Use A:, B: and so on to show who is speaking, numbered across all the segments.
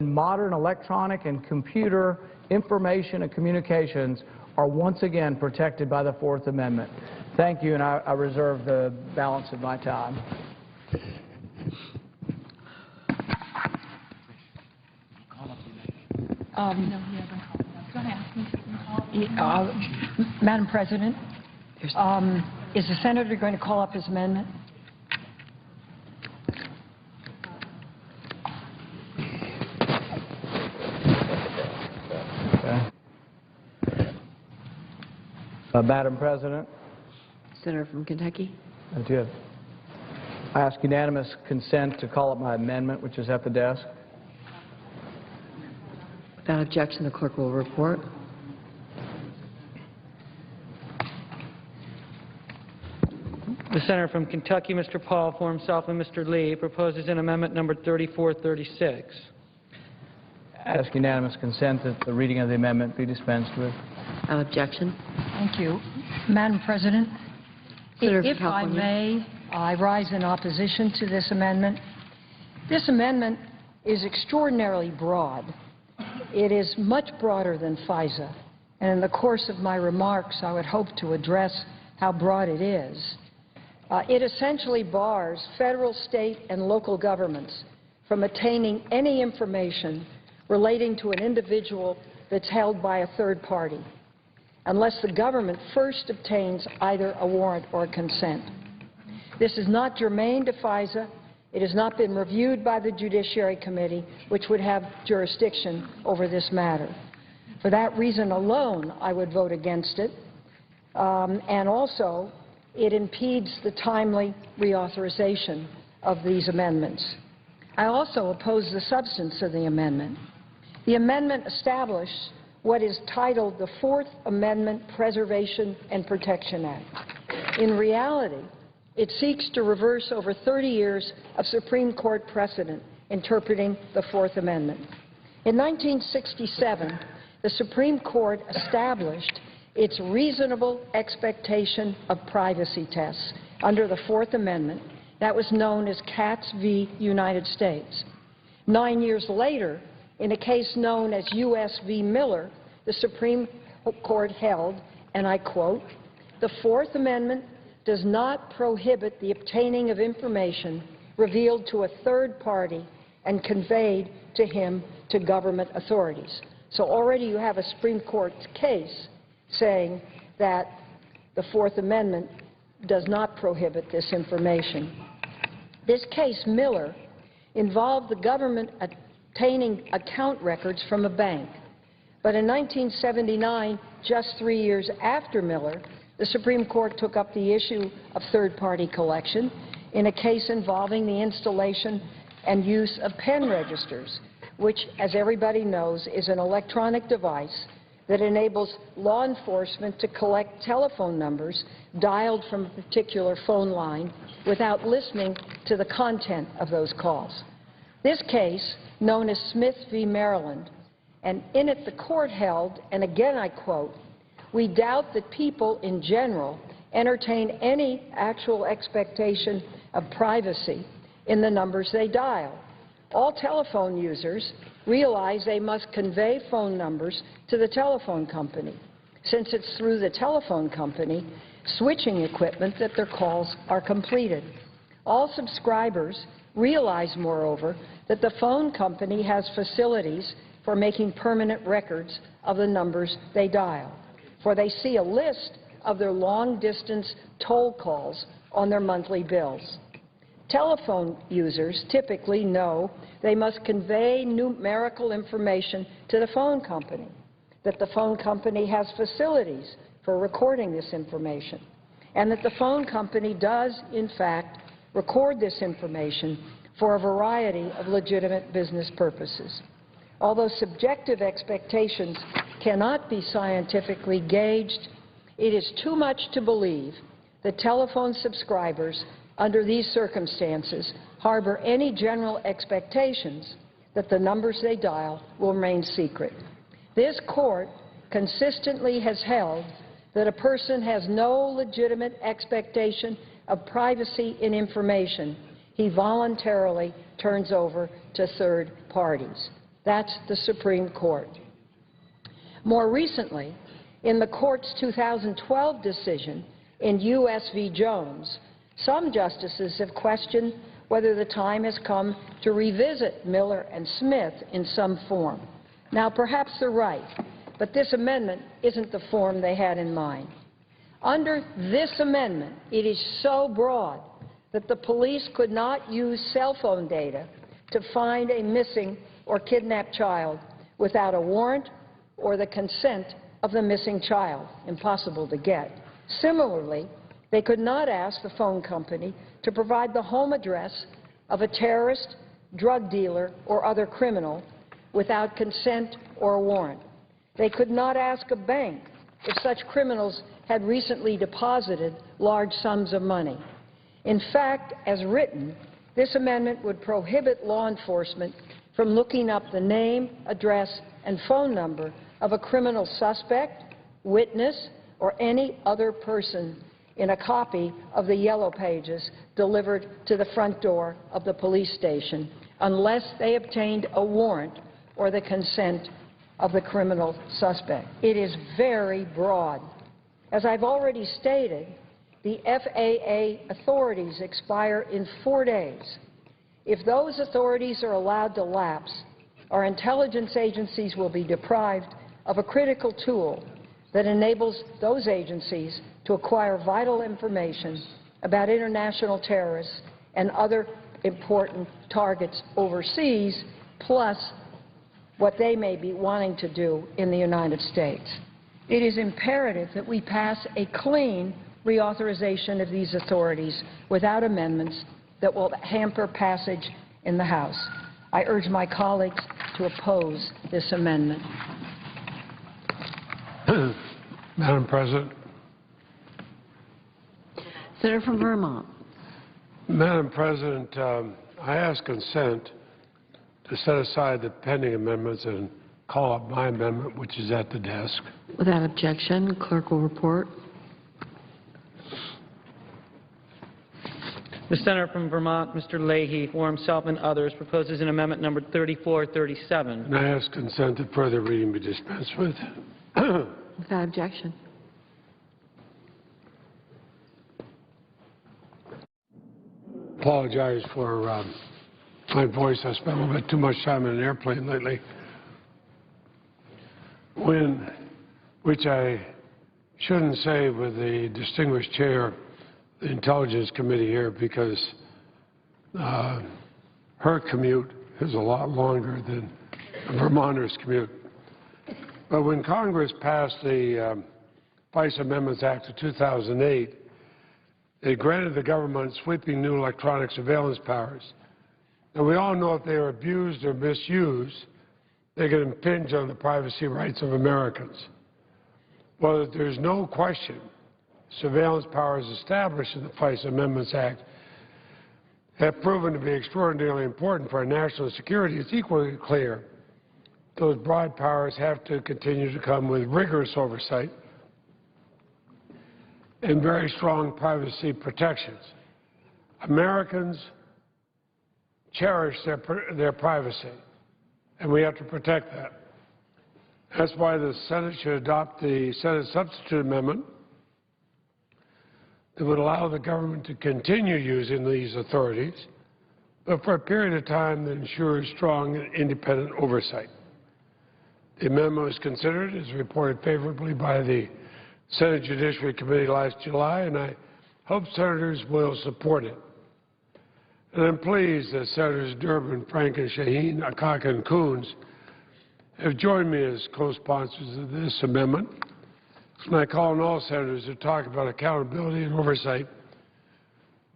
A: Modern electronic and computer information and communications are once again protected by the Fourth Amendment. Thank you, and I reserve the balance of my time.
B: Madam President, is the Senator going to call up his amendment?
A: Madam President.
C: Senator from Kentucky.
A: I do. I ask unanimous consent to call up my amendment, which is at the desk.
C: Without objection, the clerk will report.
D: The Senator from Kentucky, Mr. Paul, for himself and Mr. Lee, proposes an amendment number 3436.
A: I ask unanimous consent that the reading of the amendment be dispensed with.
C: Without objection.
B: Thank you. Madam President, if I may, I rise in opposition to this amendment. This amendment is extraordinarily broad. It is much broader than FISA, and in the course of my remarks, I would hope to address how broad it is. It essentially bars federal, state, and local governments from obtaining any information relating to an individual that's held by a third party, unless the government first obtains either a warrant or a consent. This is not germane to FISA. It has not been reviewed by the Judiciary Committee, which would have jurisdiction over this matter. For that reason alone, I would vote against it. And also, it impedes the timely reauthorization of these amendments. I also oppose the substance of the amendment. The amendment established what is titled the Fourth Amendment Preservation and Protection Act. In reality, it seeks to reverse over 30 years of Supreme Court precedent interpreting the Fourth Amendment. In 1967, the Supreme Court established its reasonable expectation of privacy tests under the Fourth Amendment that was known as Schatz v. United States. 9 years later, in a case known as U.S. v. Miller, the Supreme Court held, and I quote, "The Fourth Amendment does not prohibit the obtaining of information revealed to a third party and conveyed to him to government authorities." So already you have a Supreme Court case saying that the Fourth Amendment does not prohibit this information. This case, Miller, involved the government obtaining account records from a bank. But in 1979, just 3 years after Miller, the Supreme Court took up the issue of third-party collection in a case involving the installation and use of pen registers, which, as everybody knows, is an electronic device that enables law enforcement to collect telephone numbers dialed from a particular phone line without listening to the content of those calls. This case, known as Smith v. Maryland, and in it the court held, and again I quote, "We doubt that people in general entertain any actual expectation of privacy in the numbers they dial. All telephone users realize they must convey phone numbers to the telephone company, since it's through the telephone company switching equipment that their calls are completed. All subscribers realize, moreover, that the phone company has facilities for making permanent records of the numbers they dial, for they see a list of their long-distance toll calls on their monthly bills. Telephone users typically know they must convey numerical information to the phone company, that the phone company has facilities for recording this information, and that the phone company does, in fact, record this information for a variety of legitimate business purposes. Although subjective expectations cannot be scientifically gauged, it is too much to believe that telephone subscribers under these circumstances harbor any general expectations that the numbers they dial will remain secret. This court consistently has held that a person has no legitimate expectation of privacy in information he voluntarily turns over to third parties. That's the Supreme Court. More recently, in the Court's 2012 decision in U.S. v. Jones, some justices have questioned whether the time has come to revisit Miller and Smith in some form. Now, perhaps they're right, but this amendment isn't the form they had in mind. Under this amendment, it is so broad that the police could not use cell phone data to find a missing or kidnapped child without a warrant or the consent of the missing child. Impossible to get. Similarly, they could not ask the phone company to provide the home address of a terrorist, drug dealer, or other criminal without consent or a warrant. They could not ask a bank if such criminals had recently deposited large sums of money. In fact, as written, this amendment would prohibit law enforcement from looking up the name, address, and phone number of a criminal suspect, witness, or any other person in a copy of the Yellow Pages delivered to the front door of the police station unless they obtained a warrant or the consent of the criminal suspect. It is very broad. As I've already stated, the FAA authorities expire in 4 days. If those authorities are allowed to lapse, our intelligence agencies will be deprived of a critical tool that enables those agencies to acquire vital information about international terrorists and other important targets overseas, plus what they may be wanting to do in the United States. It is imperative that we pass a clean reauthorization of these authorities without amendments that will hamper passage in the House. I urge my colleagues to oppose this amendment.
E: Madam President.
C: Senator from Vermont.
E: Madam President, I ask consent to set aside the pending amendments and call up my amendment, which is at the desk.
C: Without objection, clerk will report.
D: The Senator from Vermont, Mr. Leahy, for himself and others, proposes an amendment number 3437.
E: And I ask consent that further reading be dispensed with.
C: Without objection.
E: Apologize for my voice. I spent a little bit too much time in an airplane lately. Which I shouldn't say with the distinguished chair of the Intelligence Committee here, because her commute is a lot longer than a Vermonter's commute. But when Congress passed the FISA Amendments Act of 2008, it granted the government sweeping new electronic surveillance powers. And we all know if they are abused or misused, they can impinge on the privacy rights of Americans. Well, there's no question surveillance powers established in the FISA Amendments Act have proven to be extraordinarily important for our national security. It's equally clear those broad powers have to continue to come with rigorous oversight and very strong privacy protections. Americans cherish their privacy, and we have to protect that. That's why the Senate should adopt the Senate substitute amendment that would allow the government to continue using these authorities, but for a period of time that ensures strong and independent oversight. The amendment was considered as reported favorably by the Senate Judiciary Committee last July, and I hope senators will support it. And I'm pleased that Senators Durbin, Franken, Shaheen, Akaka, and Coons have joined me as co-sponsors of this amendment. And I call on all senators who talk about accountability and oversight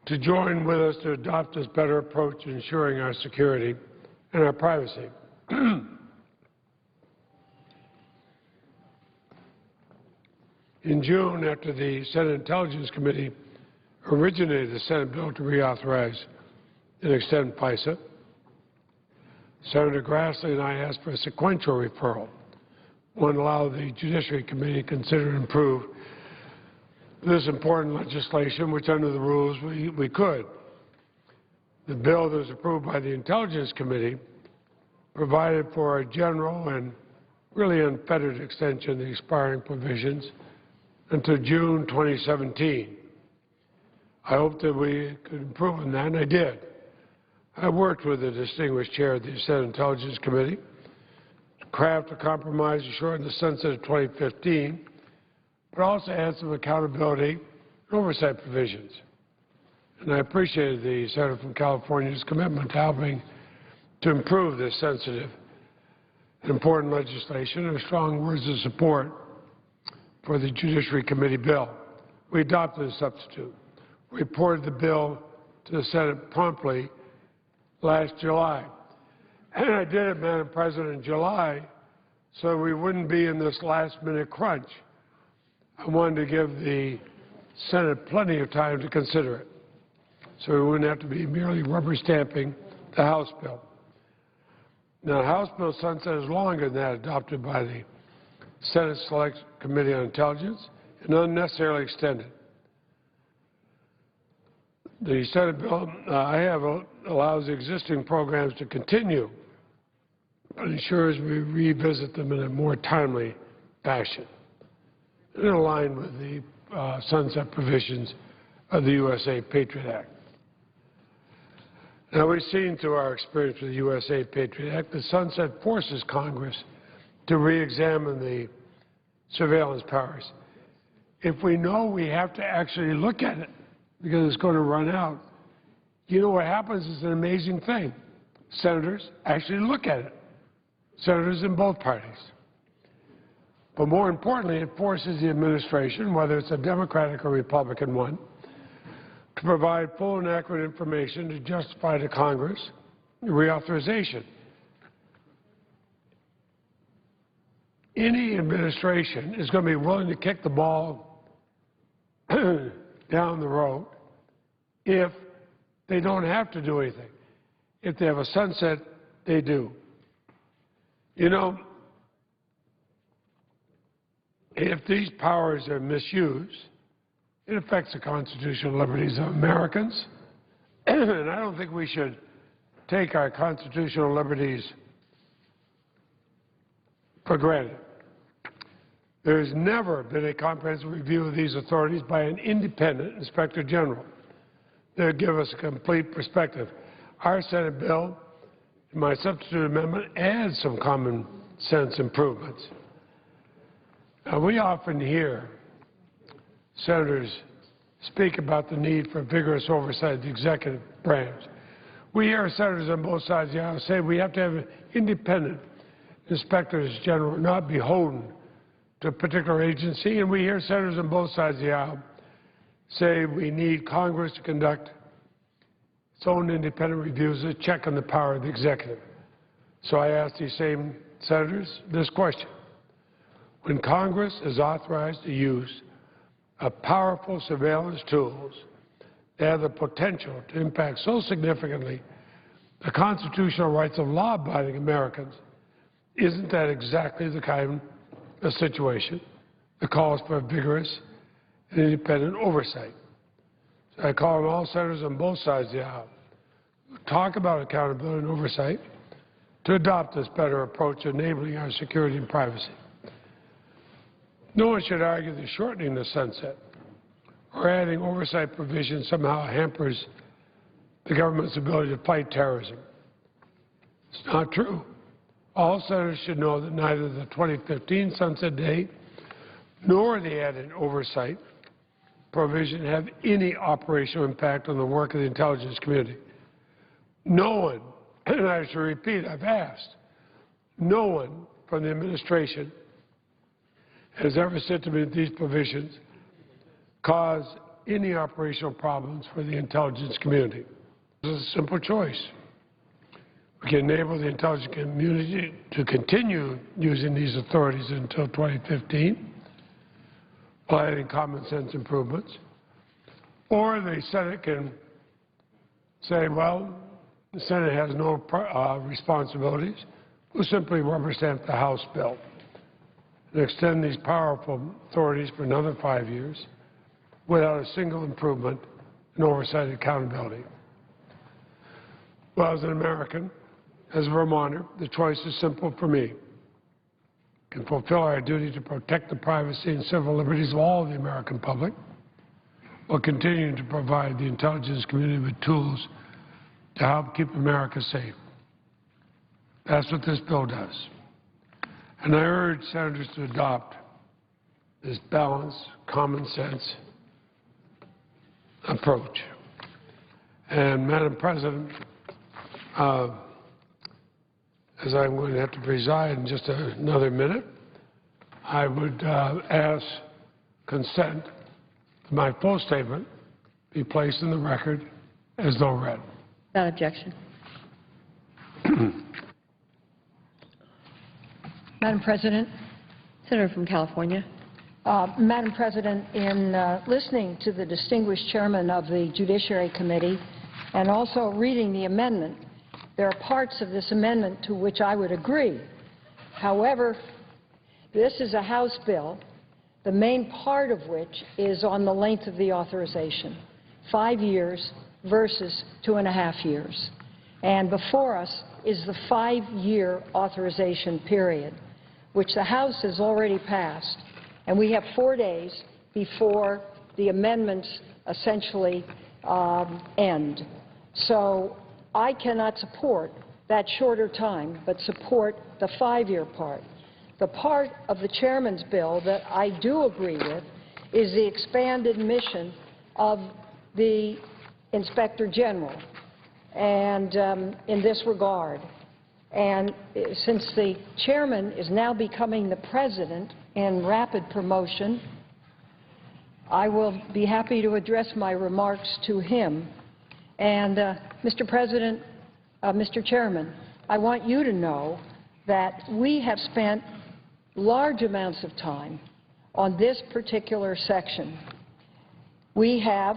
E: to join with us to adopt this better approach to ensuring our security and our privacy. In June, after the Senate Intelligence Committee originated the Senate bill to reauthorize and extend FISA, Senator Grassley and I asked for a sequential referral, one to allow the Judiciary Committee to consider and approve this important legislation, which under the rules we could. The bill that was approved by the Intelligence Committee provided for a general and really unfettered extension of the expiring provisions until June 2017. I hoped that we could improve on that, and I did. I worked with the distinguished chair of the Senate Intelligence Committee to craft a compromise to shorten the sunset of 2015, but also add some accountability and oversight provisions. And I appreciated the Senator from California's commitment to helping to improve this sensitive and important legislation and strong words of support for the Judiciary Committee bill. We adopted a substitute. We reported the bill to the Senate promptly last July. And I did it, Madam President, in July so we wouldn't be in this last-minute crunch. I wanted to give the Senate plenty of time to consider it so we wouldn't have to be merely rubber stamping the House bill. Now, the House bill sunset is longer than that adopted by the Senate Select Committee on Intelligence and unnecessarily extended. The Senate bill I have allows existing programs to continue, but ensures we revisit them in a more timely fashion, in line with the sunset provisions of the USA Patriot Act. Now, we've seen through our experience with the USA Patriot Act that sunset forces Congress to re-examine the surveillance powers. If we know we have to actually look at it because it's going to run out, you know what happens is an amazing thing. Senators actually look at it. Senators in both parties. But more importantly, it forces the administration, whether it's a Democratic or Republican one, to provide full and accurate information to justify to Congress reauthorization. Any administration is going to be willing to kick the ball down the road if they don't have to do anything. If they have a sunset, they do. You know, if these powers are misused, it affects the constitutional liberties of Americans, and I don't think we should take our constitutional liberties for granted. There has never been a comprehensive review of these authorities by an independent inspector general that would give us a complete perspective. Our Senate bill, in my substitute amendment, adds some common sense improvements. Now, we often hear senators speak about the need for vigorous oversight of the executive branch. We hear senators on both sides of the aisle say we have to have independent inspectors general, not beholden to a particular agency, and we hear senators on both sides of the aisle say we need Congress to conduct its own independent reviews that check on the power of the executive. So I ask these same senators this question. When Congress is authorized to use powerful surveillance tools that have the potential to impact so significantly the constitutional rights of law-abiding Americans, isn't that exactly the kind of situation that calls for vigorous and independent oversight? So I call on all senators on both sides of the aisle who talk about accountability and oversight to adopt this better approach to enabling our security and privacy. No one should argue that shortening the sunset or adding oversight provisions somehow hampers the government's ability to fight terrorism. It's not true. All senators should know that neither the 2015 sunset date nor the added oversight provision have any operational impact on the work of the intelligence community. No one, and I should repeat, I've asked, no one from the administration has ever said to me that these provisions cause any operational problems for the intelligence community. This is a simple choice. We can enable the intelligence community to continue using these authorities until 2015 by adding common sense improvements. Or the Senate can say, well, the Senate has no responsibilities. We'll simply rubber stamp the House bill and extend these powerful authorities for another 5 years without a single improvement in oversight and accountability. Well, as an American, As a Vermonter, the choice is simple for me. We can fulfill our duty to protect the privacy and civil liberties of all of the American public, while continuing to provide the intelligence community with tools to help keep America safe. That's what this bill does. And I urge senators to adopt this balanced, common sense approach. And, Madam President, as I'm going to have to preside in just another minute, I would ask consent that my full statement be placed in the record as though read.
C: Without objection.
B: Madam President.
C: Senator from California.
B: Madam President, in listening to the distinguished chairman of the Judiciary Committee and also reading the amendment, there are parts of this amendment to which I would agree. However, this is a House bill, the main part of which is on the length of the authorization, 5 years versus 2.5 years. And before us is the 5-year authorization period, which the House has already passed. And we have 4 days before the amendments essentially end. So I cannot support that shorter time, but support the 5-year part. The part of the chairman's bill that I do agree with is the expanded mission of the Inspector General, and in this regard. And since the chairman is now becoming the president in rapid promotion, I will be happy to address my remarks to him. And Mr. President, Mr. Chairman, I want you to know that we have spent large amounts of time on this particular section. We have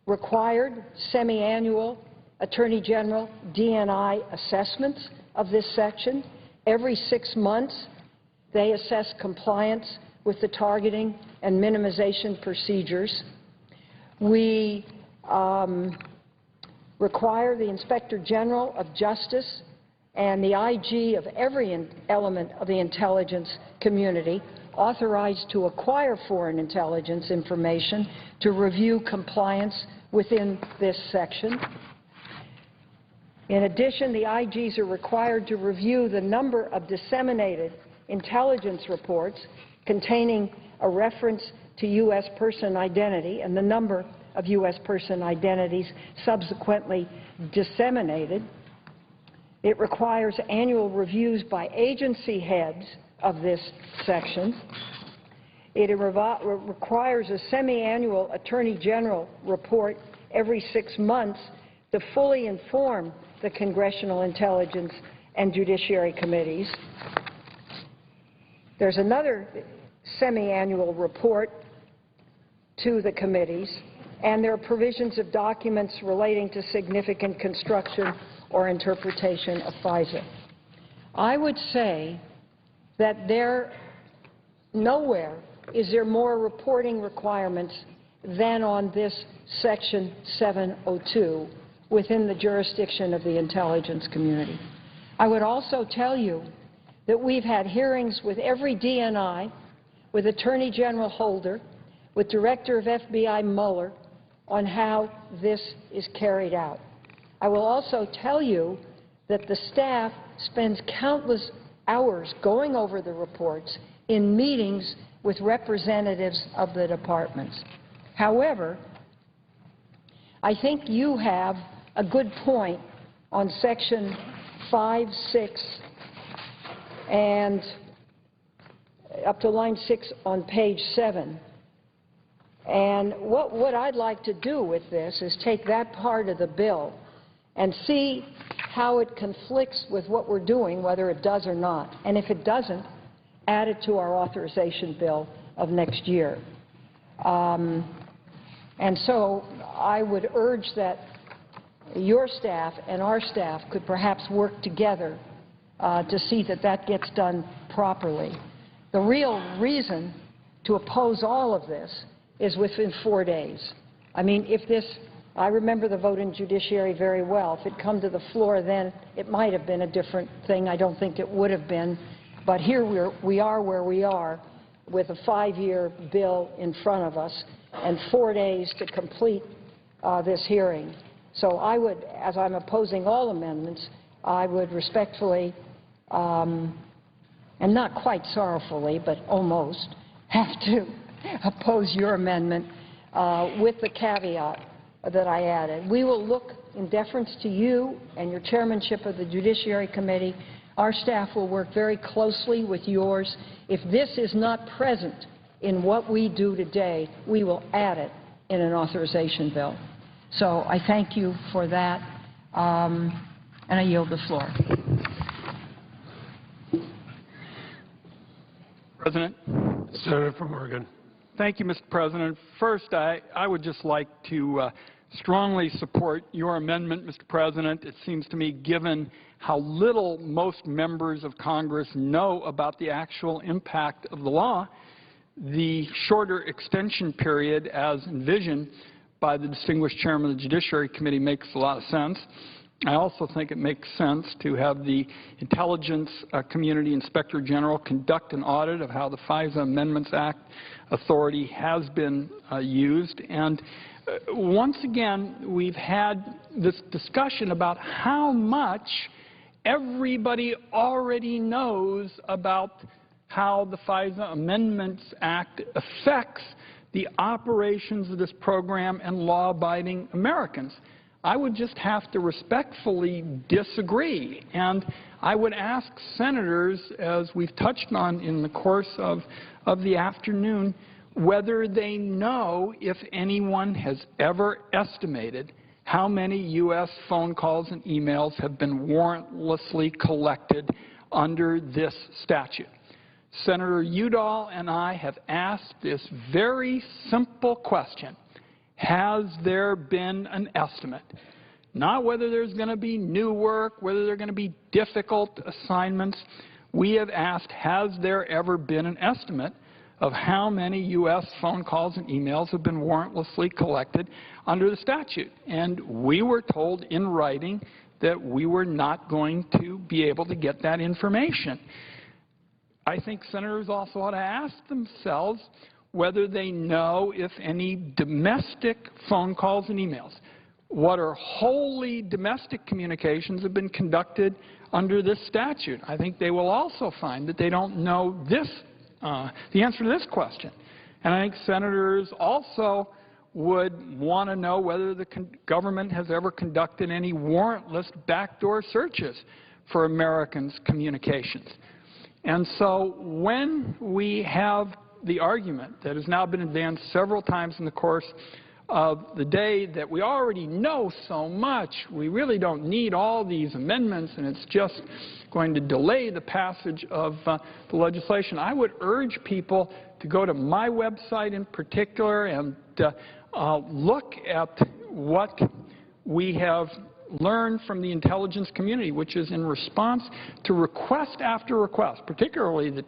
B: required semi-annual Attorney General DNI assessments of this section. Every 6 months, they assess compliance with the targeting and minimization procedures. We require the Inspector General of Justice and the IG of every element of the intelligence community authorized to acquire foreign intelligence information to review compliance within this section. In addition, the IGs are required to review the number of disseminated intelligence reports containing a reference to U.S. person identity and the number of U.S. person identities subsequently disseminated. It requires annual reviews by agency heads of this section. It requires a semi-annual Attorney General report every 6 months to fully inform the Congressional Intelligence and Judiciary Committees. There's another semi-annual report to the committees, and there are provisions of documents relating to significant construction or interpretation of FISA. I would say that nowhere is there more reporting requirements than on this Section 702 within the jurisdiction of the intelligence community. I would also tell you that we've had hearings with every DNI, with Attorney General Holder, with Director of FBI Mueller, on how this is carried out. I will also tell you that the staff spends countless hours going over the reports in meetings with representatives of the departments. However, I think you have a good point on Section 5, 6, and up to line 6 on page 7. And what I'd like to do with this is take that part of the bill and see how it conflicts with what we're doing, whether it does or not. And if it doesn't, add it to our authorization bill of next year. And so I would urge that your staff and our staff could perhaps work together to see that that gets done properly. The real reason to oppose all of this is within 4 days. I mean, if this I remember the vote in Judiciary very well. If it had come to the floor then, it might have been a different thing. I don't think it would have been. But here we are where we are with a 5-year bill in front of us and 4 days to complete this hearing. So I would, as I'm opposing all amendments, I would respectfully, and not quite sorrowfully, but almost, have to oppose your amendment with the caveat that I added. We will look in deference to you and your chairmanship of the Judiciary Committee. Our staff will work very closely with yours. If this is not present in what we do today, we will add it in an authorization bill. So I thank you for that, and I yield the floor.
F: President.
E: Senator from Oregon.
F: Thank you, Mr. President. First, I would just like to strongly support your amendment, Mr. President. It seems to me, given how little most members of Congress know about the actual impact of the law, the shorter extension period as envisioned by the distinguished chairman of the Judiciary Committee makes a lot of sense. I also think it makes sense to have the Intelligence Community Inspector General conduct an audit of how the FISA Amendments Act authority has been used. And once again, we've had this discussion about how much everybody already knows about how the FISA Amendments Act affects the operations of this program and law-abiding Americans. I would just have to respectfully disagree. And I would ask senators, as we've touched on in the course of the afternoon, whether they know if anyone has ever estimated how many U.S. phone calls and emails have been warrantlessly collected under this statute. Senator Udall and I have asked this very simple question. Has there been an estimate? Not whether there's going to be new work, whether there are going to be difficult assignments. We have asked, has there ever been an estimate of how many U.S. phone calls and emails have been warrantlessly collected under the statute? And we were told in writing that we were not going to be able to get that information. I think senators also ought to ask themselves whether they know if any domestic phone calls and emails, what are wholly domestic communications, have been conducted under this statute. I think they will also find that they don't know this, the answer to this question. And I think senators also would want to know whether the government has ever conducted any warrantless backdoor searches for Americans' communications. And so when we have the argument that has now been advanced several times in the course of the day that we already know so much, we really don't need all these amendments, and it's just going to delay the passage of the legislation, I would urge people to go to my website in particular and look at what we have learned from the intelligence community, which is in response to request after request, particularly the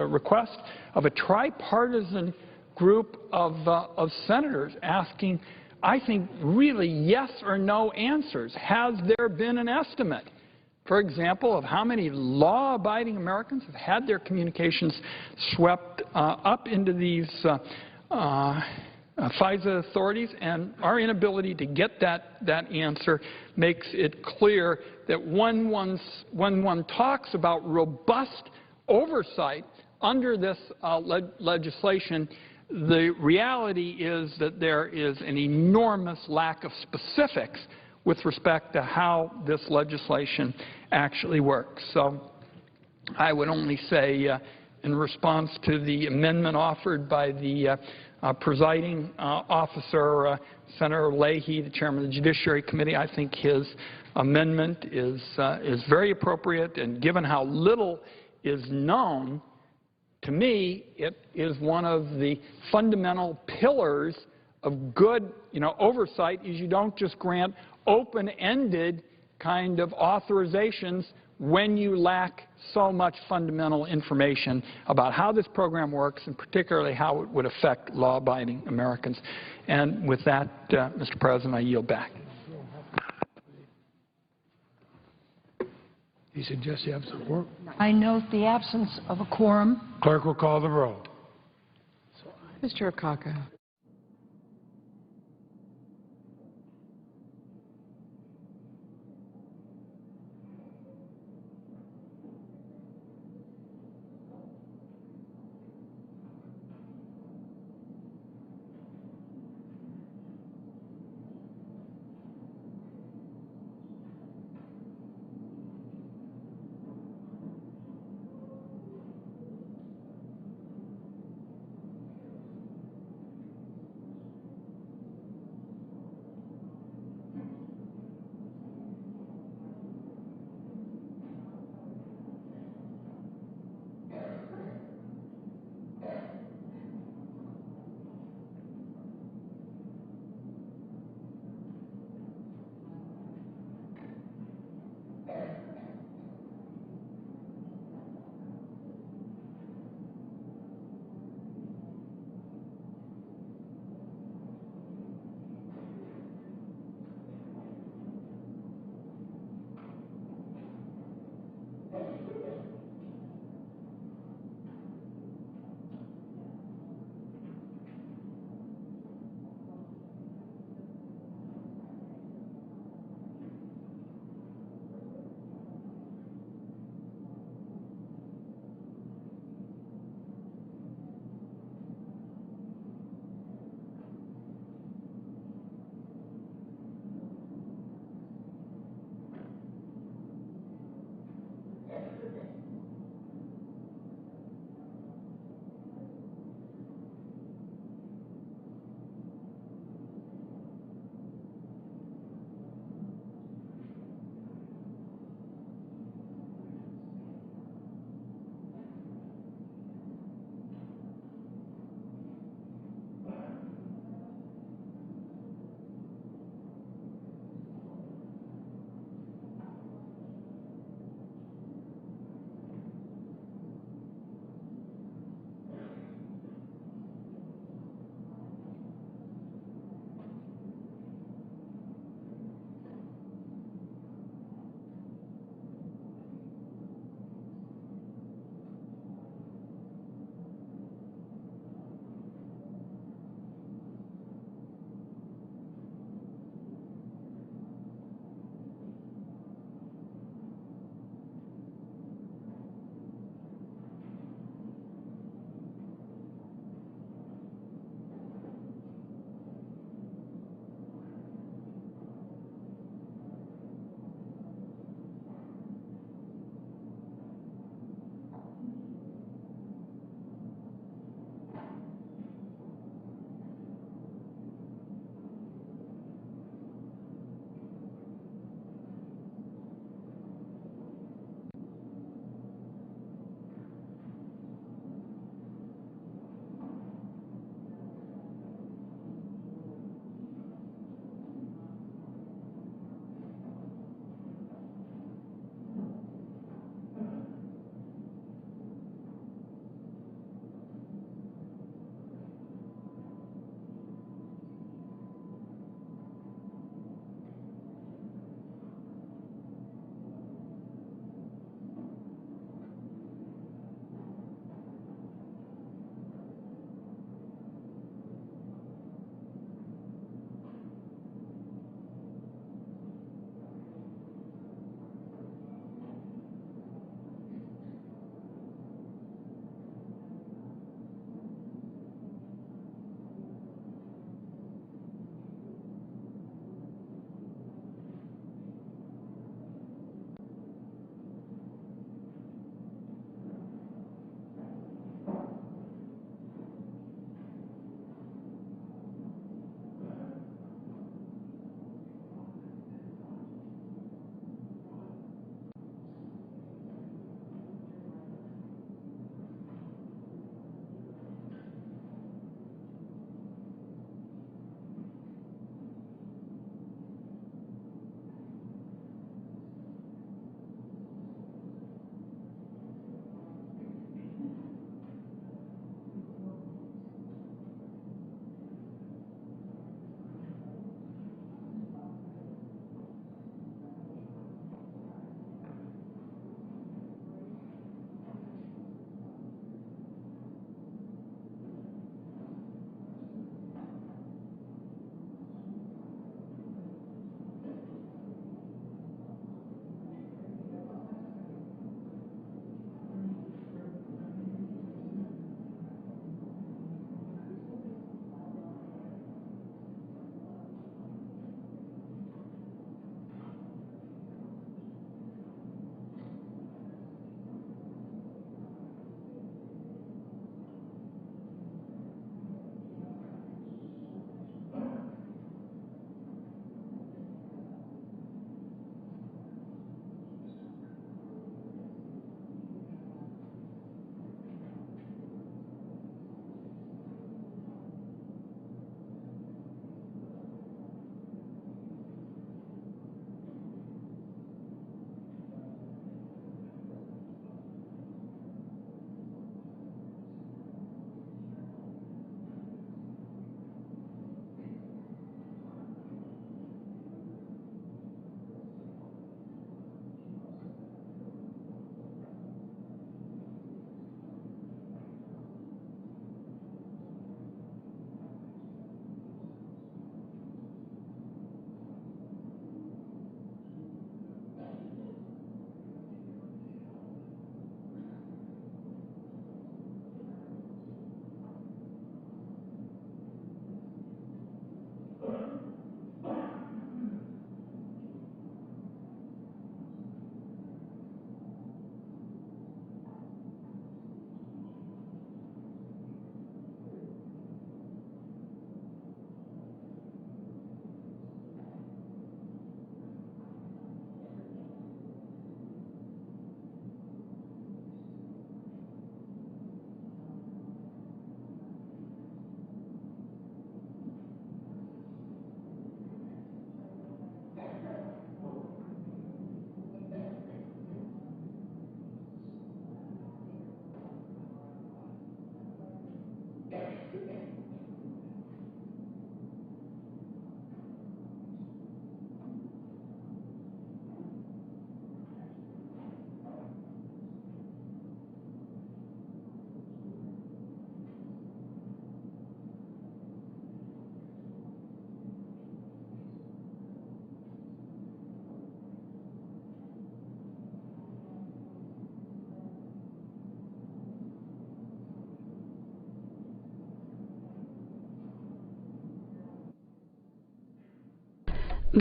F: request of a tripartisan group of senators asking, I think, really yes or no answers. Has there been an estimate, for example, of how many law-abiding Americans have had their communications swept up into these FISA authorities? And our inability to get that answer makes it clear that when one talks about robust oversight under this legislation, the reality is that there is an enormous lack of specifics with respect to how this legislation actually works. So I would only say in response to the amendment offered by the presiding officer, Senator Leahy, the chairman of the Judiciary Committee, I think his amendment is very appropriate, and given how little is known, to me, it is one of the fundamental pillars of good, oversight, is you don't just grant open-ended kind of authorizations when you lack so much fundamental information about how this program works and particularly how it would affect law-abiding Americans. And with that, Mr. President, I yield back.
E: He suggests you have some work.
B: I note the absence of a quorum.
E: Clerk will call the roll.
G: Mr. Akaka.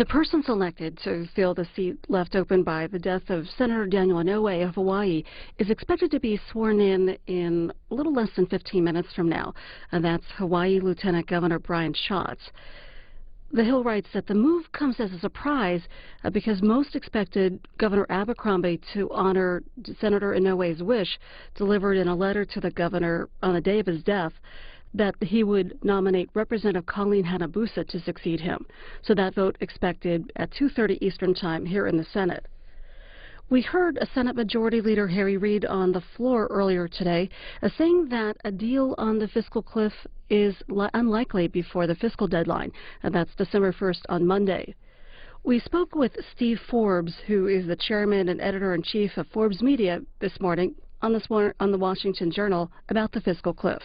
H: The person selected to fill the seat left open by the death of Senator Daniel Inouye of Hawaii is expected to be sworn in a little less than 15 minutes from now. And that's Hawaii Lieutenant Governor Brian Schatz. The Hill writes that the move comes as a surprise because most expected Governor Abercrombie to honor Senator Inouye's wish, delivered in a letter to the governor on the day of his death, that he would nominate Representative Colleen Hanabusa to succeed him. So that vote expected at 2:30 Eastern Time here in the Senate. We heard a Senate Majority Leader Harry Reid on the floor earlier today saying that a deal on the fiscal cliff is unlikely before the fiscal deadline, and that's December 1st on Monday. We spoke with Steve Forbes, who is the chairman and editor-in-chief of Forbes Media this morning on the Washington Journal about the fiscal cliff.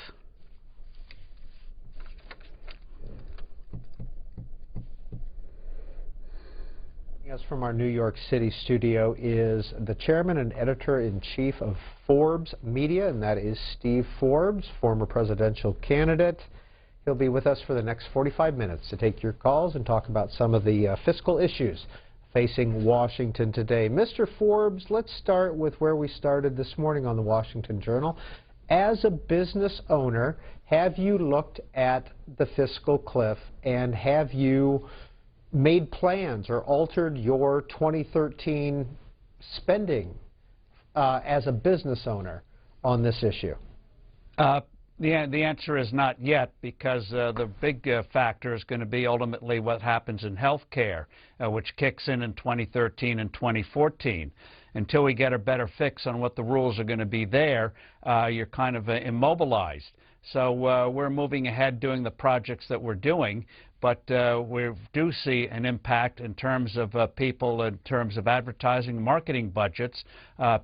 I: Us from our New York City studio is the chairman and editor-in-chief of Forbes Media, and that is Steve Forbes, former presidential candidate. He'll be with us for the next 45 minutes to take your calls and talk about some of the fiscal issues facing Washington today. Mr. Forbes, let's start with where we started this morning on the Washington Journal. As a business owner, have you looked at the fiscal cliff, and have you made plans or altered your 2013 spending as a business owner on this issue?
J: The answer is not yet, because the big factor is going to be ultimately what happens in health care, which kicks in 2013 and 2014. Until we get a better fix on what the rules are going to be there, you're kind of immobilized. So we're moving ahead doing the projects that we're doing, but we do see an impact in terms of people, in terms of advertising, marketing budgets.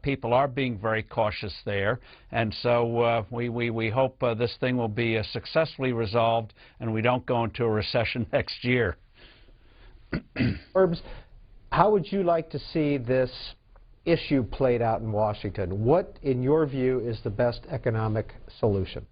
J: People are being very cautious there, and so we hope this thing will be successfully resolved and we don't go into a recession next year.
I: Forbes, how would you like to see this issue played out in Washington? What, in your view, is the best economic solution?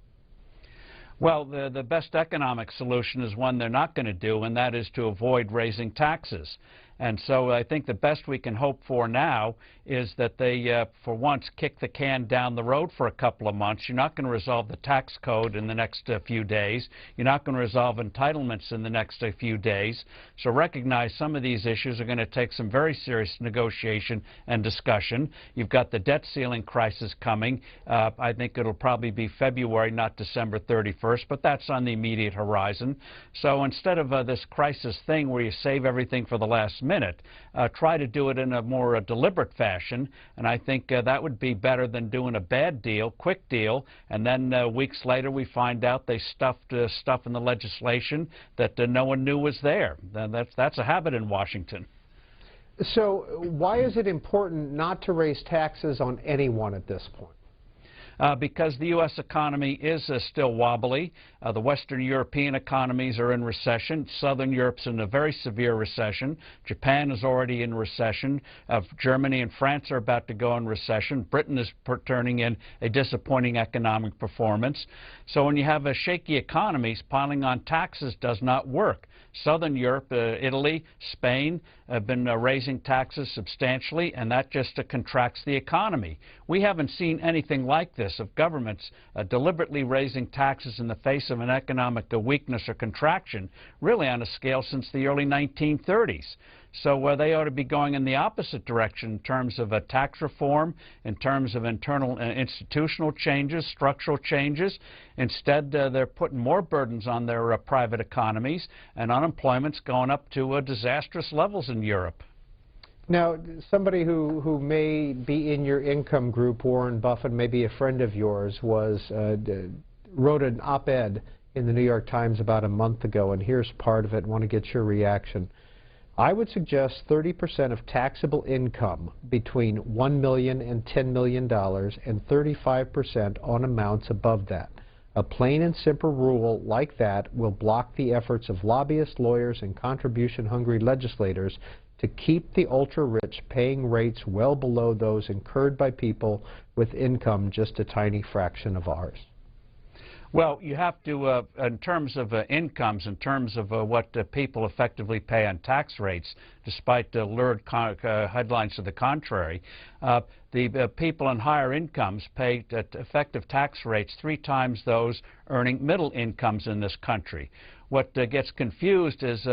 J: Well, the best economic solution is one they're not going to do, and that is to avoid raising taxes. And so I think the best we can hope for now is that they, for once, kick the can down the road for a couple of months. You're not going to resolve the tax code in the next few days. You're not going to resolve entitlements in the next few days. So recognize some of these issues are going to take some very serious negotiation and discussion. You've got the debt ceiling crisis coming. I think it'll probably be February, not December 31st, but that's on the immediate horizon. So instead of this crisis thing where you save everything for the last minute, try to do it in a more deliberate fashion, and I think that would be better than doing a bad deal, quick deal, and then weeks later we find out they stuffed stuff in the legislation that no one knew was there. That's a habit in Washington.
I: So why is it important not to raise taxes on anyone at this point?
J: Because the U.S. economy is still wobbly. The Western European economies are in recession. Southern Europe's in a very severe recession. Japan is already in recession. Germany and France are about to go in recession. Britain is turning in a disappointing economic performance. So when you have shaky economies, piling on taxes does not work. Southern Europe, Italy, Spain have been raising taxes substantially, and that just contracts the economy. We haven't seen anything like this of governments deliberately raising taxes in the face of an economic weakness or contraction, really on a scale since the early 1930s. So they ought to be going in the opposite direction in terms of tax reform, in terms of internal institutional changes, structural changes. Instead, they're putting more burdens on their private economies, and unemployment's going up to disastrous levels in Europe.
I: Now, somebody who may be in your income group, Warren Buffett, maybe a friend of yours, wrote an op-ed in the New York Times about a month ago, and here's part of it. I want to get your reaction. I would suggest 30% of taxable income between $1 million and $10 million and 35% on amounts above that. A plain and simple rule like that will block the efforts of lobbyists, lawyers, and contribution-hungry legislators to keep the ultra-rich paying rates well below those incurred by people with income just a tiny fraction of ours.
J: Well, you have to, in terms of incomes, in terms of what people effectively pay on tax rates, despite the lurid headlines to the contrary, the people in higher incomes pay effective tax rates 3 times those earning middle incomes in this country. What gets confused is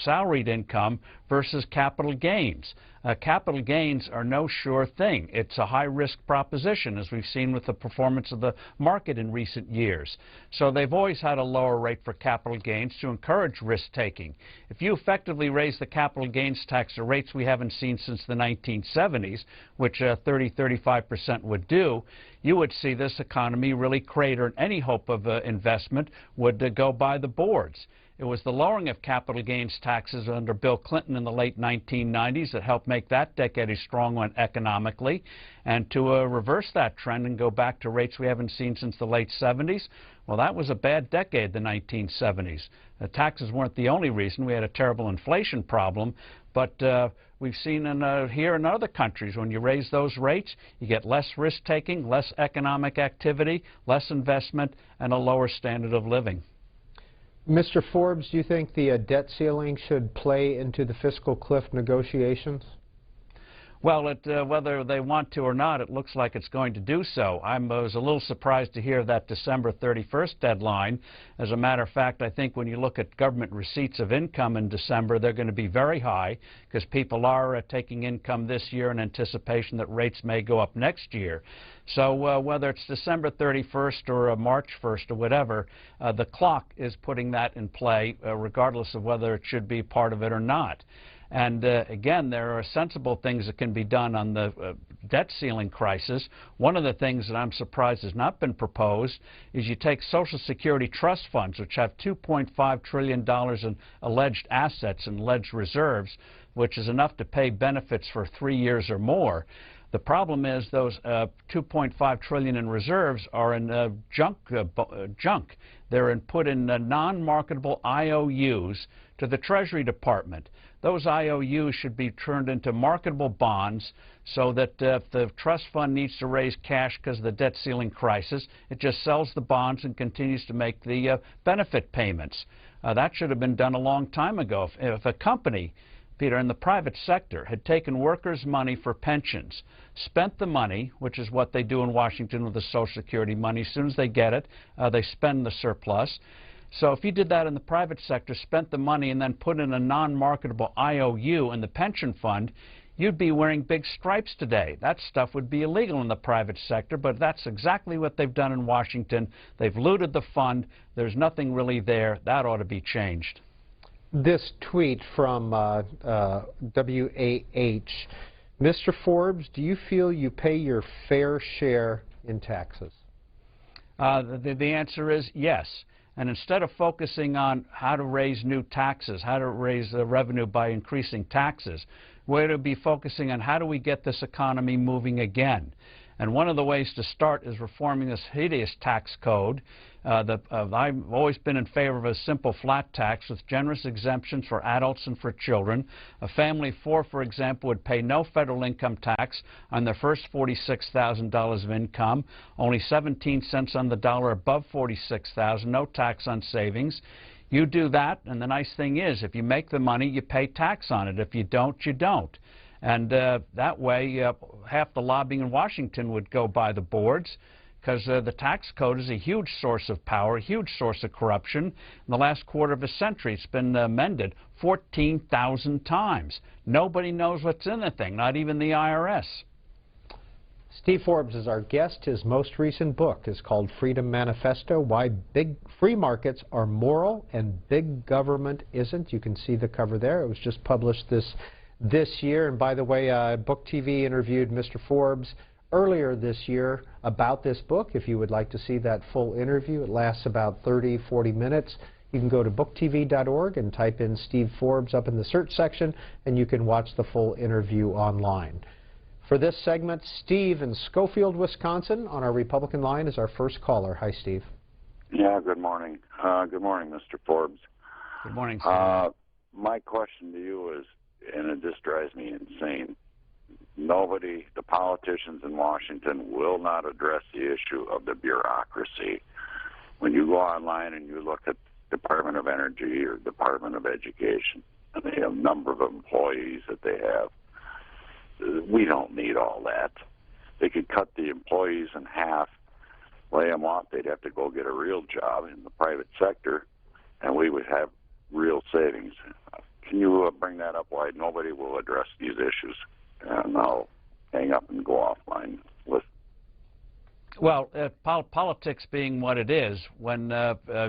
J: salaried income versus capital gains. Capital gains are no sure thing. It's a high-risk proposition, as we've seen with the performance of the market in recent years. So they've always had a lower rate for capital gains to encourage risk-taking. If you effectively raise the capital gains tax to rates we haven't seen since the 1970s, which 30–35% would do, you would see this economy really crater, and any hope of investment would go by the boards. It was the lowering of capital gains taxes under Bill Clinton in the late 1990s that helped make that decade a strong one economically. And to reverse that trend and go back to rates we haven't seen since the late 70s, well, that was a bad decade, the 1970s. The taxes weren't the only reason. We had a terrible inflation problem. But we've seen here in other countries, when you raise those rates, you get less risk-taking, less economic activity, less investment, and a lower standard of living.
I: Mr. Forbes, do you think the debt ceiling should play into the fiscal cliff negotiations?
J: Well, whether they want to or not, it looks like it's going to do so. I was a little surprised to hear that December 31st deadline. As a matter of fact, I think when you look at government receipts of income in December, they're going to be very high because people are taking income this year in anticipation that rates may go up next year. So whether it's December 31st or March 1st or whatever, the clock is putting that in play, regardless of whether it should be part of it or not. And again, there are sensible things that can be done on the debt ceiling crisis. One of the things that I'm surprised has not been proposed is you take Social Security trust funds, which have $2.5 trillion in alleged assets and alleged reserves, which is enough to pay benefits for 3 years or more. The problem is those $2.5 trillion in reserves are in junk. They're put in non-marketable IOUs to the Treasury Department. Those IOUs should be turned into marketable bonds so that if the trust fund needs to raise cash because of the debt ceiling crisis, it just sells the bonds and continues to make the benefit payments. That should have been done a long time ago. If a company, Peter, in the private sector had taken workers' money for pensions, spent the money, which is what they do in Washington with the Social Security money. As soon as they get it, they spend the surplus. So if you did that in the private sector, spent the money, and then put in a non-marketable IOU in the pension fund, you'd be wearing big stripes today. That stuff would be illegal in the private sector, but that's exactly what they've done in Washington. They've looted the fund. There's nothing really there. That ought to be changed.
I: This tweet from WAH. Mr. Forbes, do you feel you pay your fair share in taxes?
J: The answer is yes. And instead of focusing on how to raise new taxes, how to raise the revenue by increasing taxes, we're to be focusing on how do we get this economy moving again. And one of the ways to start is reforming this hideous tax code. I've always been in favor of a simple flat tax with generous exemptions for adults and for children. A family of 4, for example, would pay no federal income tax on their first $46,000 of income, only 17 cents on the dollar above $46,000, no tax on savings. You do that, and the nice thing is, if you make the money, you pay tax on it. If you don't, you don't. And that way, half the lobbying in Washington would go by the boards, because the tax code is a huge source of power, a huge source of corruption. In the last quarter of a century, it's been amended 14,000 times. Nobody knows what's in the thing, not even the IRS.
I: Steve Forbes is our guest. His most recent book is called Freedom Manifesto, Why Big Free Markets Are Moral and Big Government Isn't. You can see the cover there. It was just published this year. And by the way, Book TV interviewed Mr. Forbes earlier this year about this book. If you would like to see that full interview, it lasts about 30–40 minutes. You can go to booktv.org and type in Steve Forbes up in the search section, and you can watch the full interview online. For this segment, Steve in Schofield, Wisconsin, on our Republican line is our first caller. Hi, Steve.
K: Yeah, good morning. Good morning, Mr. Forbes.
J: Good morning, Steve.
K: My question to you is, and it just drives me insane, nobody, the politicians in Washington, will not address the issue of the bureaucracy. When you go online and you look at Department of Energy or Department of Education, and the number of employees that they have, we don't need all that. They could cut the employees in half, lay them off. They'd have to go get a real job in the private sector, and we would have real savings. Can you bring that up? Why nobody will address these issues? And I'll hang up and go offline.
J: Well, politics being what it is, when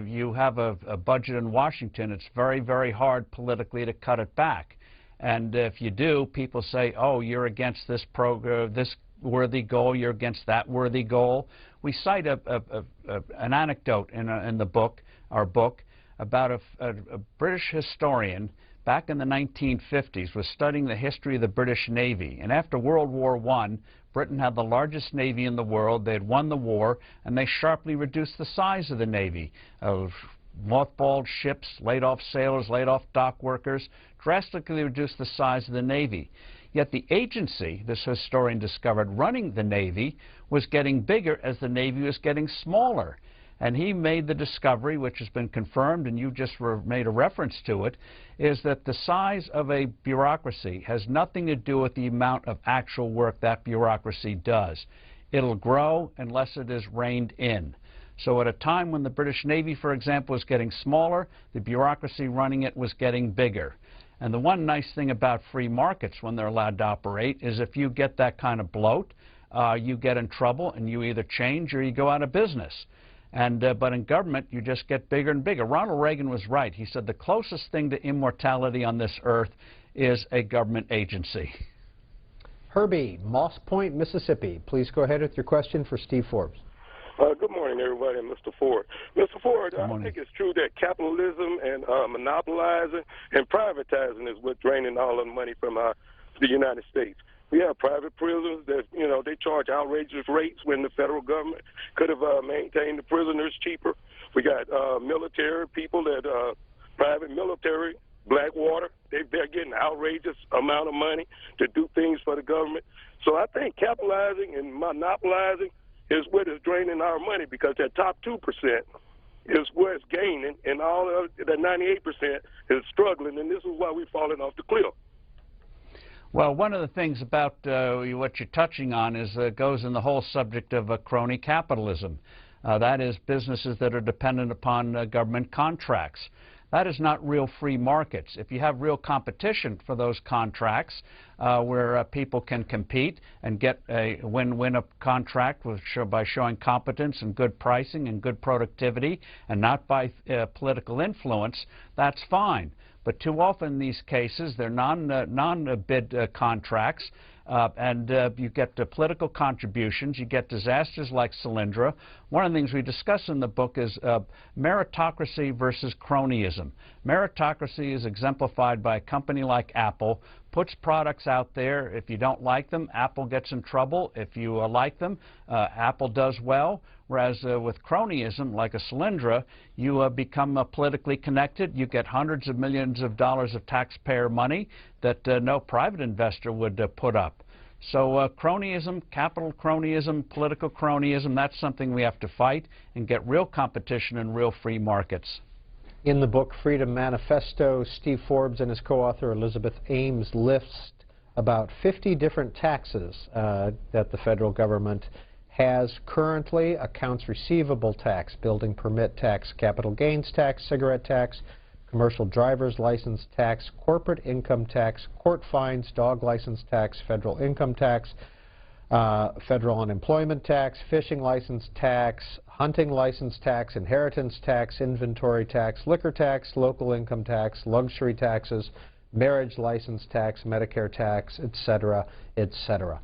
J: you have a budget in Washington, it's very, very hard politically to cut it back. And if you do, people say, oh, you're against this program, this worthy goal, you're against that worthy goal. We cite an anecdote in the book, our book, about a British historian back in the 1950s was studying the history of the British Navy. And after World War I, Britain had the largest Navy in the world. They had won the war, and they sharply reduced the size of the Navy. Mothballed ships, laid off sailors, laid off dock workers, drastically reduced the size of the Navy. Yet the agency, this historian discovered, running the Navy was getting bigger as the Navy was getting smaller. And he made the discovery, which has been confirmed, and you just made a reference to it, is that the size of a bureaucracy has nothing to do with the amount of actual work that bureaucracy does. It'll grow unless it is reined in. So at a time when the British Navy, for example, was getting smaller, the bureaucracy running it was getting bigger. And the one nice thing about free markets when they're allowed to operate is if you get that kind of bloat, you get in trouble and you either change or you go out of business. But in government, you just get bigger and bigger. Ronald Reagan was right. He said the closest thing to immortality on this earth is a government agency.
I: Herbie, Moss Point, Mississippi. Please go ahead with your question for Steve Forbes.
L: Good morning, everybody, and Mr. Ford. Mr. Ford, I think it's true that capitalism and monopolizing and privatizing is what's draining all of the money from the United States. We have private prisons that, they charge outrageous rates when the federal government could have maintained the prisoners cheaper. We got military people that, private military, Blackwater, they're getting outrageous amount of money to do things for the government. So I think capitalizing and monopolizing is what is draining our money, because that top 2% is where it's gaining, and all of the 98% is struggling, and this is why we're falling off the cliff.
J: Well, one of the things about what you're touching on is goes in the whole subject of crony capitalism. That is businesses that are dependent upon government contracts. That is not real free markets. If you have real competition for those contracts where people can compete and win a contract by showing competence and good pricing and good productivity and not by political influence, that's fine. But too often in these cases, they're non-bid contracts, and you get political contributions. You get disasters like Solyndra. One of the things we discuss in the book is meritocracy versus cronyism. Meritocracy is exemplified by a company like Apple, puts products out there. If you don't like them, Apple gets in trouble. If you like them, Apple does well. Whereas with cronyism, like a Solyndra, you become politically connected. You get hundreds of millions of dollars of taxpayer money that no private investor would put up. So cronyism, capital cronyism, political cronyism, that's something we have to fight and get real competition in real free markets.
I: In the book Freedom Manifesto, Steve Forbes and his co-author Elizabeth Ames list about 50 different taxes that the federal government has currently: accounts receivable tax, building permit tax, capital gains tax, cigarette tax, commercial driver's license tax, corporate income tax, court fines, dog license tax, federal income tax, federal unemployment tax, fishing license tax, hunting license tax, inheritance tax, inventory tax, liquor tax, local income tax, luxury taxes, marriage license tax, Medicare tax, etc., etc.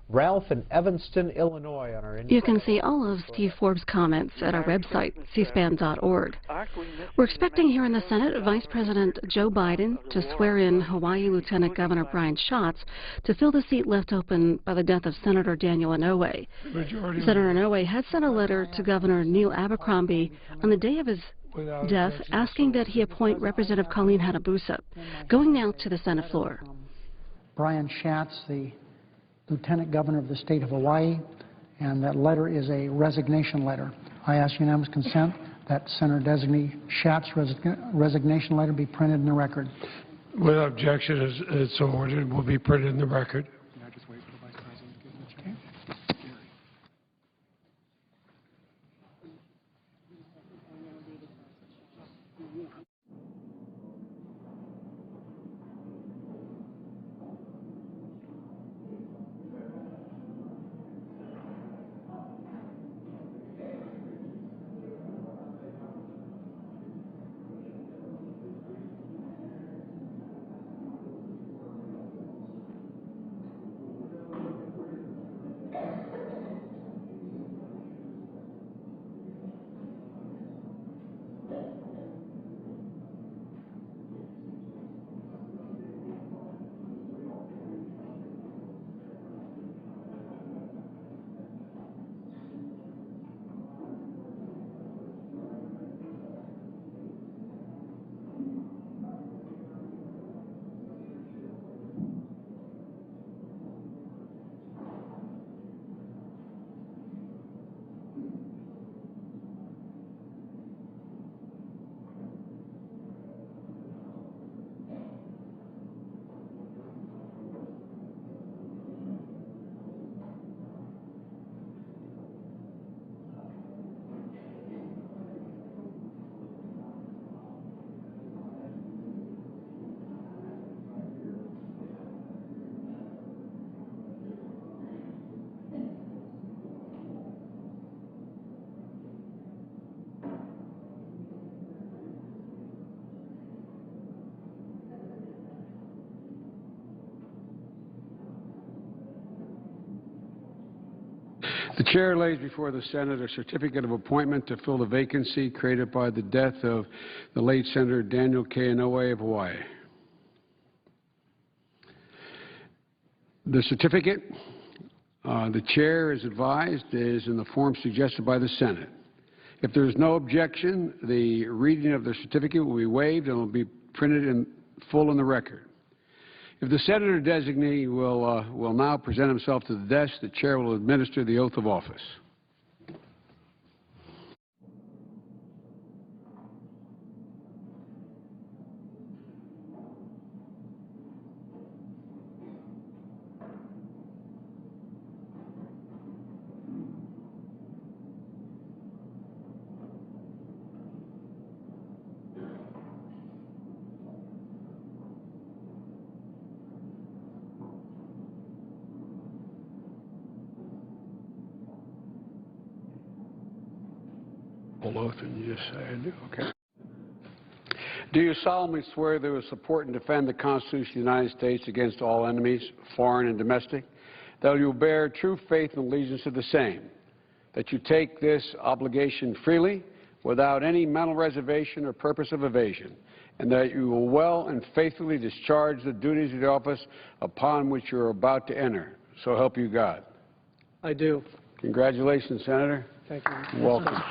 I: Ralph in Evanston, Illinois.
H: You can see all of Steve Forbes' comments at our website, cspan.org. We're expecting here in the Senate Vice President Joe Biden to swear in Hawaii Lieutenant Governor Brian Schatz to fill the seat left open by the death of Senator Daniel Inouye. Senator Inouye had sent a letter to Governor Neil Abercrombie on the day of his death asking that he appoint Representative Colleen Hanabusa. Going now to the Senate floor.
M: Brian Schatz, the Lieutenant Governor of the state of Hawaii, and that letter is a resignation letter. I ask unanimous consent that Senator-designee Schatz resignation letter be printed in the record.
E: Without objection, it's so ordered. Will be printed in the record. The Chair lays before the Senate a certificate of appointment to fill the vacancy created by the death of the late Senator Daniel Inouye of Hawaii. The certificate, the Chair is advised, is in the form suggested by the Senate. If there is no objection, the reading of the certificate will be waived and will be printed in full in the record. If the Senator designee will now present himself to the desk, the Chair will administer the oath of office. Oath, and you just say I do. Okay. Do you solemnly swear that you will support and defend the Constitution of the United States against all enemies, foreign and domestic, that you will bear true faith and allegiance to the same, that you take this obligation freely, without any mental reservation or purpose of evasion, and that you will well and faithfully discharge the duties of the office upon which you are about to enter? So help you God.
A: I do.
E: Congratulations, Senator.
A: Thank you.
E: Welcome.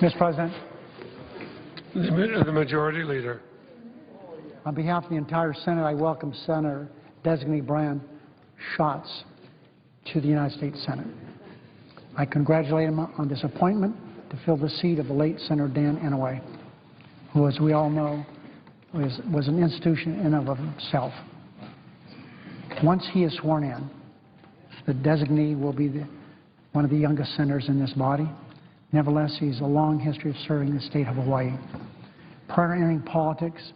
M: Mr. President,
E: The Majority Leader.
M: on behalf of the entire Senate, I welcome Senator Designee Brian Schatz to the United States Senate. I congratulate him on this appointment to fill the seat of the late Senator Dan Inouye, who, as we all know, was an institution in and of himself. Once he is sworn in, the designee will be one of the youngest senators in this body. Nevertheless, he has a long history of serving the state of Hawaii. Prior to entering politics,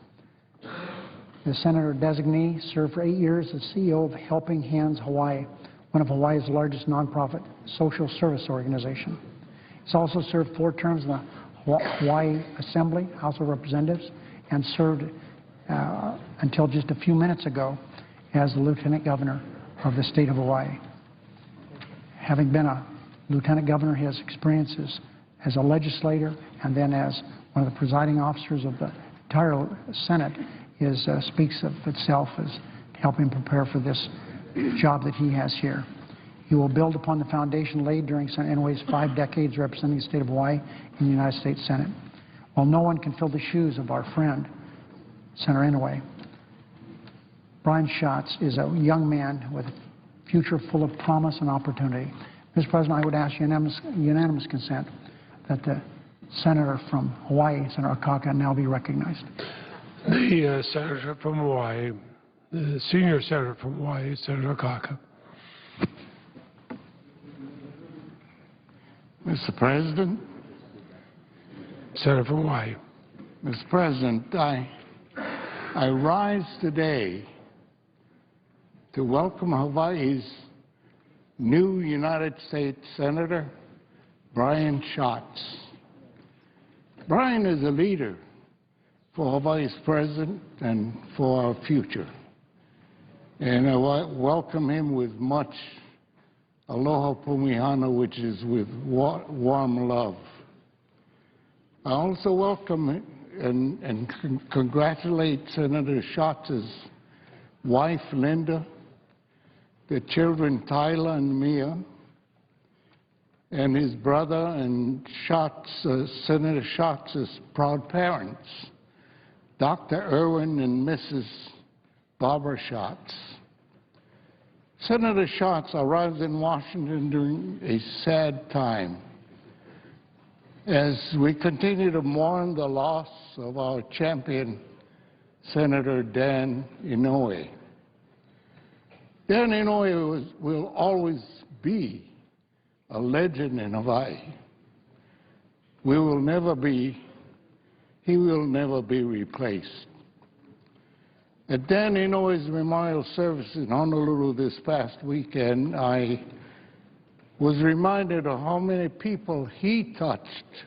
M: the senator designee served for 8 years as CEO of Helping Hands Hawaii, one of Hawaii's largest nonprofit social service organizations. He's also served 4 terms in the Hawaii Assembly, House of Representatives, and served until just a few minutes ago as the Lieutenant Governor of the state of Hawaii. Having been a Lieutenant Governor, his experiences as a legislator and then as one of the presiding officers of the entire Senate speaks of itself as helping prepare for this job that he has here. He will build upon the foundation laid during Senator Inouye's 5 decades representing the state of Hawaii in the United States Senate. While no one can fill the shoes of our friend, Senator Inouye, Brian Schatz is a young man with a future full of promise and opportunity. Mr. President, I would ask unanimous consent that the senator from Hawaii, Senator Akaka, now be recognized.
E: The senator from Hawaii, the senior senator from Hawaii, Senator Akaka.
N: Mr. President.
E: Senator from Hawaii.
N: Mr. President, I rise today to welcome Hawaii's new United States Senator, Brian Schatz. Brian is a leader for Hawaii's present and for our future. And I welcome him with much aloha pumihana, which is with warm love. I also welcome and congratulate Senator Schatz's wife, Linda, the children, Tyler and Mia, and his brother and Senator Schatz's proud parents, Dr. Irwin and Mrs. Barbara Schatz. Senator Schatz arrived in Washington during a sad time as we continue to mourn the loss of our champion, Senator Dan Inouye. Dan Inouye will always be a legend in Hawaii. He will never be replaced. At Dan Inouye's memorial service in Honolulu this past weekend, I was reminded of how many people he touched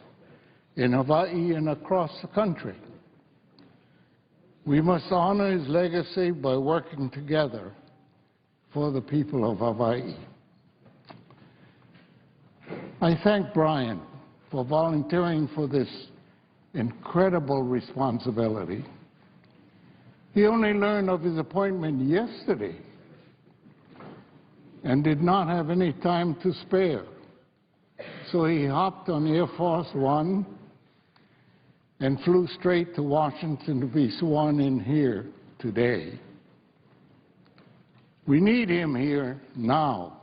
N: in Hawaii and across the country. We must honor his legacy by working together for the people of Hawaii. I thank Brian for volunteering for this incredible responsibility. He only learned of his appointment yesterday and did not have any time to spare. So he hopped on Air Force One and flew straight to Washington to be sworn in here today. We need him here now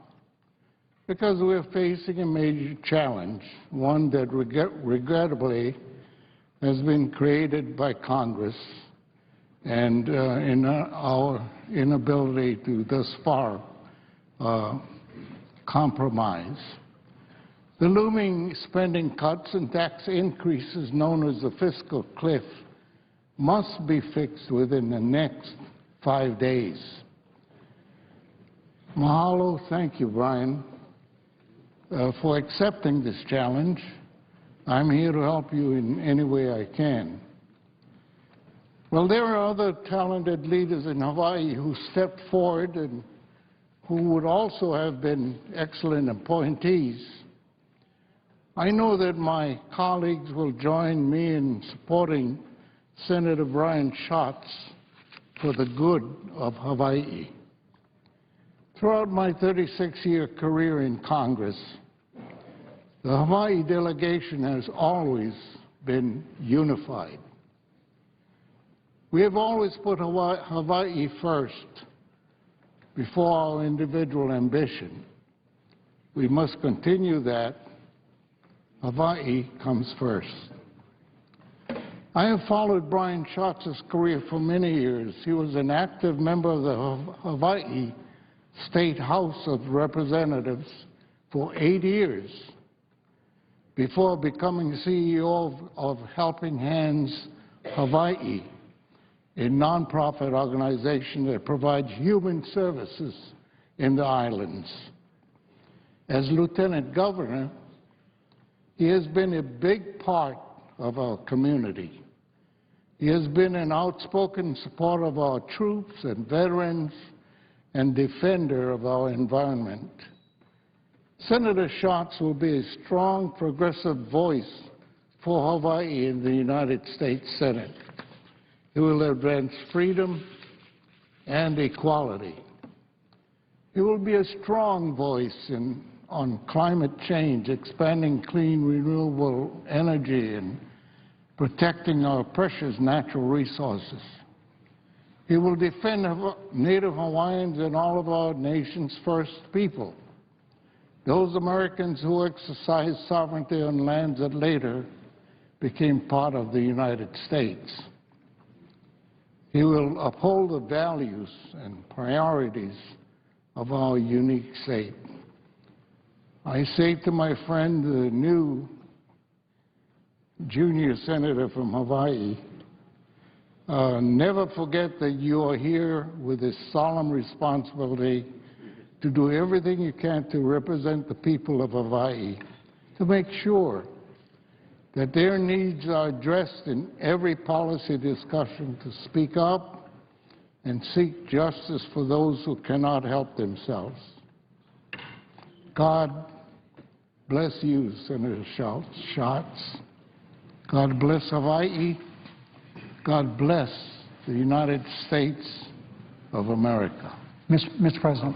N: because we're facing a major challenge, one that regrettably has been created by Congress and in our inability to thus far compromise. The looming spending cuts and tax increases known as the fiscal cliff must be fixed within the next 5 days. Mahalo, thank you, Brian, for accepting this challenge. I'm here to help you in any way I can. Well, there are other talented leaders in Hawaii who stepped forward and who would also have been excellent appointees. I know that my colleagues will join me in supporting Senator Brian Schatz for the good of Hawaii. Throughout my 36-year career in Congress, The Hawaii delegation has always been unified. We have always put Hawaii first before our individual ambition. We must continue that. Hawaii comes first. I have followed Brian Schatz's career for many years. He was an active member of the Hawaii State House of Representatives for 8 years before becoming CEO of Helping Hands Hawaii, a nonprofit organization that provides human services in the islands. As Lieutenant Governor, he has been a big part of our community. He has been an outspoken supporter of our troops and veterans and defender of our environment. Senator Schatz will be a strong progressive voice for Hawaii in the United States Senate. He will advance freedom and equality. He will be a strong voice on climate change, expanding clean, renewable energy, and protecting our precious natural resources. He will defend Native Hawaiians and all of our nation's first people, those Americans who exercised sovereignty on lands that later became part of the United States. He will uphold the values and priorities of our unique state. I say to my friend, the new junior senator from Hawaii, never forget that you are here with this solemn responsibility to do everything you can to represent the people of Hawaii, to make sure that their needs are addressed in every policy discussion, to speak up and seek justice for those who cannot help themselves. God bless you, Senator Schatz. God bless Hawaii. God bless the United States of America.
M: Mr. President.